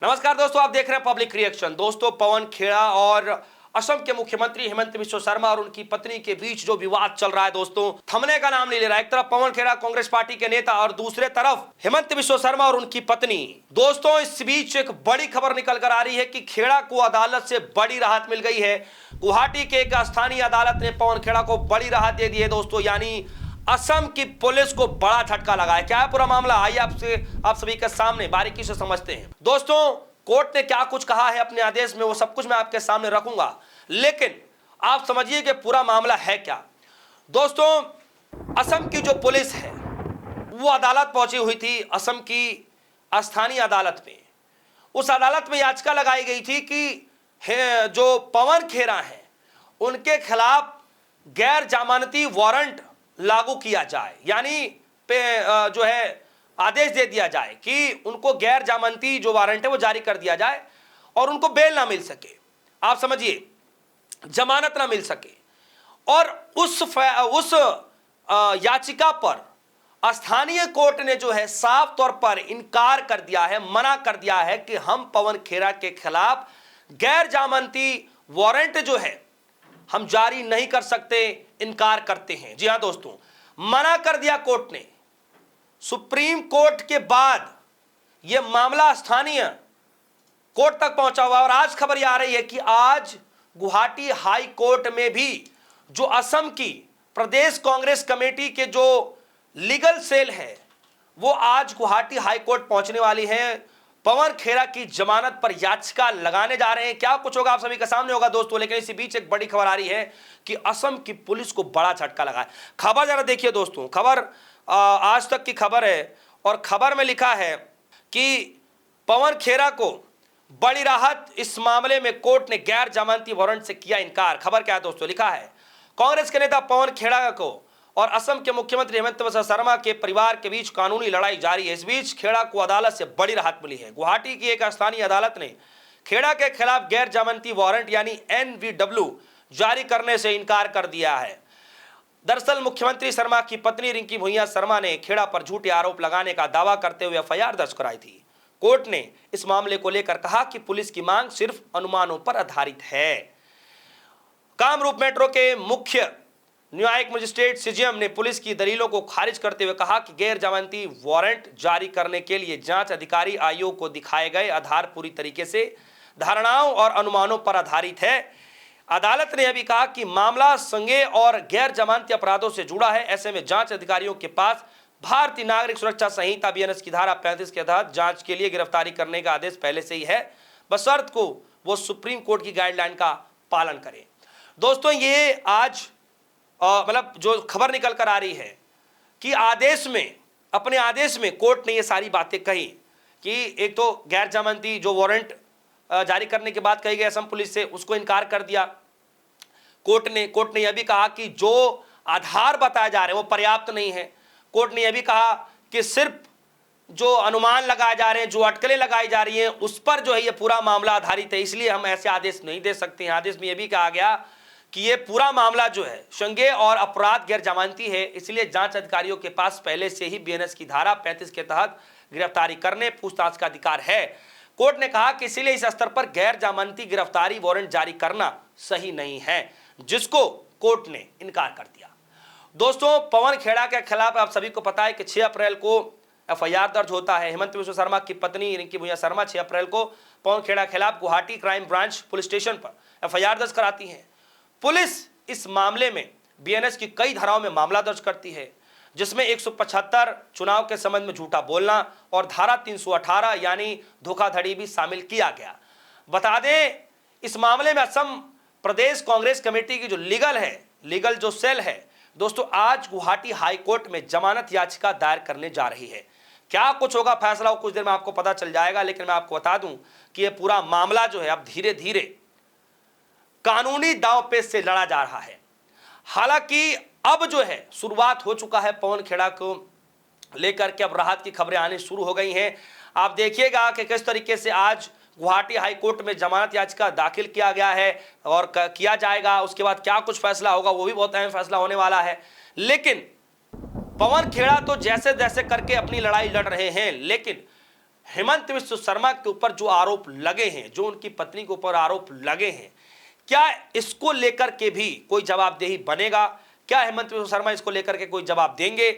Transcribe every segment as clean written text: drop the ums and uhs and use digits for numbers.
नमस्कार दोस्तों, आप देख रहे हैं पब्लिक रिएक्शन। दोस्तों, पवन खेड़ा और असम के मुख्यमंत्री हेमंत बिस्वा शर्मा और उनकी पत्नी के बीच जो विवाद चल रहा है, दोस्तों थमने का नाम नहीं ले रहा है। एक तरफ पवन खेड़ा कांग्रेस पार्टी के नेता और दूसरे तरफ हेमंत बिस्वा शर्मा और उनकी पत्नी। दोस्तों, इस बीच एक बड़ी खबर निकल कर आ रही है कि खेड़ा को अदालत से बड़ी राहत मिल गई है। गुवाहाटी के एक स्थानीय अदालत ने पवन खेड़ा को बड़ी राहत दे दी है। दोस्तों, यानी असम की पुलिस को बड़ा झटका लगा है। क्या है पूरा मामला, आइए आप सभी के सामने बारीकी से समझते हैं। दोस्तों, कोर्ट ने क्या कुछ कहा है अपने आदेश में, वो सब कुछ मैं आपके सामने रखूंगा, लेकिन आप समझिए कि पूरा मामला है क्या। दोस्तों, असम की जो पुलिस है वो अदालत पहुंची हुई थी, असम की स्थानीय अदालत में। उस अदालत में याचिका लगाई गई थी कि जो पवन खेड़ा है उनके खिलाफ गैर जमानती वारंट लागू किया जाए, यानी जो है आदेश दे दिया जाए कि उनको गैर जमानती जो वारंट है वो जारी कर दिया जाए और उनको बेल ना मिल सके, आप समझिए जमानत ना मिल सके। और उस याचिका पर स्थानीय कोर्ट ने जो है साफ तौर पर इनकार कर दिया है, मना कर दिया है कि हम पवन खेड़ा के खिलाफ गैर जमानती वारंट जो है हम जारी नहीं कर सकते, इनकार करते हैं। जी हां दोस्तों, मना कर दिया कोर्ट ने। सुप्रीम कोर्ट के बाद यह मामला स्थानीय कोर्ट तक पहुंचा हुआ और आज खबर यह आ रही है कि आज गुवाहाटी हाई कोर्ट में भी जो असम की प्रदेश कांग्रेस कमेटी के जो लीगल सेल है वो आज गुवाहाटी हाई कोर्ट पहुंचने वाली है। पवन खेड़ा की जमानत पर याचिका लगाने जा रहे हैं। क्या कुछ होगा आप सभी के सामने होगा दोस्तों, लेकिन इसी बीच एक बड़ी खबर आ रही है कि असम की पुलिस को बड़ा झटका लगा है। खबर जरा देखिए दोस्तों, खबर आज तक की खबर है और खबर में लिखा है कि पवन खेड़ा को बड़ी राहत, इस मामले में कोर्ट ने गैर जमानती वारंट से किया इनकार। खबर क्या है दोस्तों, लिखा है कांग्रेस के नेता पवन खेड़ा को और असम के मुख्यमंत्री हेमंत बिस्वा शर्मा के परिवार के बीच कानूनी लड़ाई जारी है। इस बीच खेड़ा को अदालत से बड़ी राहत मिली है। गुवाहाटी की एक स्थानीय अदालत ने खेड़ा के खिलाफ गैर जमानती वारंट यानी NVW जारी करने से इनकार कर दिया है। दरअसल मुख्यमंत्री शर्मा की पत्नी रिंकी भुइयां शर्मा ने खेड़ा पर झूठे आरोप लगाने का दावा करते हुए FIR दर्ज कराई थी। कोर्ट ने इस मामले को लेकर कहा कि पुलिस की मांग सिर्फ अनुमानों पर आधारित है। कामरूप मेट्रो के मुख्य न्यायिक मजिस्ट्रेट CJM ने पुलिस की दलीलों को खारिज करते हुए कहा कि गैर जमानती वारंट जारी करने के लिए जांच अधिकारी आयोग को दिखाए गए आधार पूरी तरीके से धारणाओं और अनुमानों पर आधारित है। अदालत ने यह भी कहा कि मामला संज्ञेय और गैर जमानती अपराधों से जुड़ा है। ऐसे में जांच अधिकारियों के पास भारतीय नागरिक सुरक्षा संहिता BNS की धारा 35 के तहत जांच के लिए गिरफ्तारी करने का आदेश पहले से ही है, बशर्त को वो सुप्रीम कोर्ट की गाइडलाइन का पालन करें। दोस्तों, ये आज मतलब जो खबर निकल कर आ रही है कि आदेश में, अपने आदेश में कोर्ट ने ये सारी बातें कही कि एक तो गैर जमानती जो वारंट जारी करने के बाद कही गई असम पुलिस से, उसको इनकार कर दिया कोर्ट ने यह भी कहा कि जो आधार बताए जा रहे हैं वो पर्याप्त नहीं है। कोर्ट ने यह भी कहा कि सिर्फ जो अनुमान लगाए जा रहे हैं, जो अटकलें लगाई जा रही हैं, उस पर जो है ये पूरा मामला आधारित है, इसलिए हम ऐसे आदेश नहीं दे सकते हैं। आदेश में यह भी कहा गया कि ये पूरा मामला जो है संज्ञेय और अपराध गैर जमानती है, इसलिए जांच अधिकारियों के पास पहले से ही BNS की धारा 35 के तहत गिरफ्तारी करने, पूछताछ का अधिकार है। कोर्ट ने कहा कि इसीलिए इस स्तर पर गैर जमानती गिरफ्तारी वारंट जारी करना सही नहीं है, जिसको कोर्ट ने इनकार कर दिया। दोस्तों, पवन खेड़ा के खिलाफ आप सभी को पता है कि 6 अप्रैल को FIR दर्ज होता है। हेमंत बिस्वा शर्मा की पत्नी रिंकी भुइयां शर्मा 6 अप्रैल को पवन खेड़ा के खिलाफ Guwahati crime branch police station पर FIR दर्ज कराती है। पुलिस इस मामले में BNS की कई धाराओं में मामला दर्ज करती है, जिसमें 175 चुनाव के संबंध में झूठा बोलना और धारा 318 यानी धोखाधड़ी भी शामिल किया गया। बता दें, इस मामले में असम प्रदेश कांग्रेस कमेटी की जो लीगल जो सेल है दोस्तों, आज गुवाहाटी हाई कोर्ट में जमानत याचिका दायर करने जा रही है। क्या कुछ होगा फैसला, कुछ देर में आपको पता चल जाएगा, लेकिन मैं आपको बता दूं कि यह पूरा मामला जो है अब धीरे धीरे कानूनी दांवपेच से लड़ा जा रहा है। हालांकि अब जो है शुरुआत हो चुका है पवन खेड़ा को लेकर के, अब राहत की खबरें आनी शुरू हो गई हैं। आप देखिएगा कि किस तरीके से आज गुवाहाटी हाई कोर्ट में जमानत याचिका दाखिल किया गया है और किया जाएगा। उसके बाद क्या कुछ फैसला होगा, वो भी बहुत अहम फैसला होने वाला है। लेकिन पवन खेड़ा तो जैसे जैसे करके अपनी लड़ाई लड़ रहे हैं, लेकिन हेमंत विश्व शर्मा के ऊपर जो आरोप लगे हैं, जो उनकी पत्नी के ऊपर आरोप लगे हैं, क्या इसको लेकर के भी कोई जवाबदेही बनेगा? क्या हेमंत विश्व शर्मा इसको लेकर के कोई जवाब देंगे?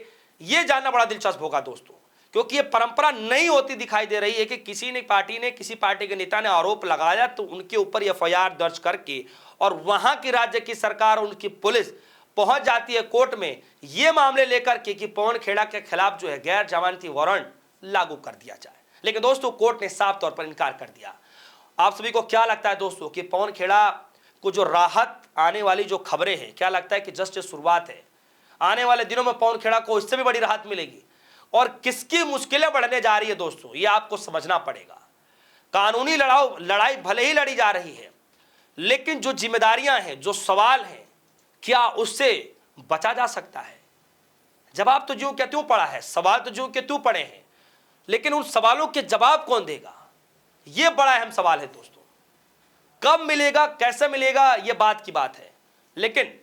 ये जानना बड़ा दिलचस्प होगा दोस्तों, क्योंकि ये परंपरा नहीं होती दिखाई दे रही है कि किसी पार्टी के नेता ने आरोप लगाया तो उनके ऊपर एफआईआर दर्ज करके और वहां की राज्य की सरकार और उनकी पुलिस पहुंच जाती है कोर्ट में ये मामले लेकर के कि पवन खेड़ा के खिलाफ जो है गैर जमानती वारंट लागू कर दिया जाए। लेकिन दोस्तों कोर्ट ने साफ तौर पर इनकार कर दिया। आप सभी को क्या लगता है दोस्तों कि पवन खेड़ा को जो राहत आने वाली जो खबरें हैं, क्या लगता है कि जस्ट शुरुआत है? आने वाले दिनों में पवन खेड़ा को इससे भी बड़ी राहत मिलेगी और किसकी मुश्किलें बढ़ने जा रही है दोस्तों, ये आपको समझना पड़ेगा। कानूनी लड़ाई भले ही लड़ी जा रही है, लेकिन जो जिम्मेदारियां हैं, जो सवाल हैं, क्या उससे बचा जा सकता है? जवाब तो ज्यों क्या त्यों पड़ा है, सवाल तो ज्यों के त्यों पड़े हैं, लेकिन उन सवालों के जवाब कौन देगा? यह बड़ा अहम सवाल है दोस्तों। कब मिलेगा, कैसे मिलेगा, यह बात की बात है, लेकिन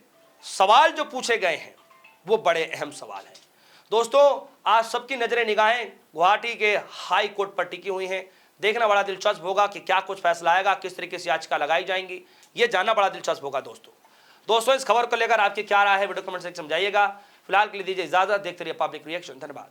सवाल जो पूछे गए हैं वो बड़े अहम सवाल हैं दोस्तों। आज सबकी नजरें निगाहें गुवाहाटी के हाई कोर्ट पर टिकी हुई हैं। देखना बड़ा दिलचस्प होगा कि क्या कुछ फैसला आएगा, किस तरीके से याचिका लगाई जाएंगी, ये जानना बड़ा दिलचस्प होगा दोस्तों। इस खबर को लेकर आपकी क्या राय है, वीडियो कमेंट सेक्शन में समझाइएगा। फिलहाल के लिए दीजिए इजाजत, देखते रहिए पब्लिक रिएक्शन। धन्यवाद।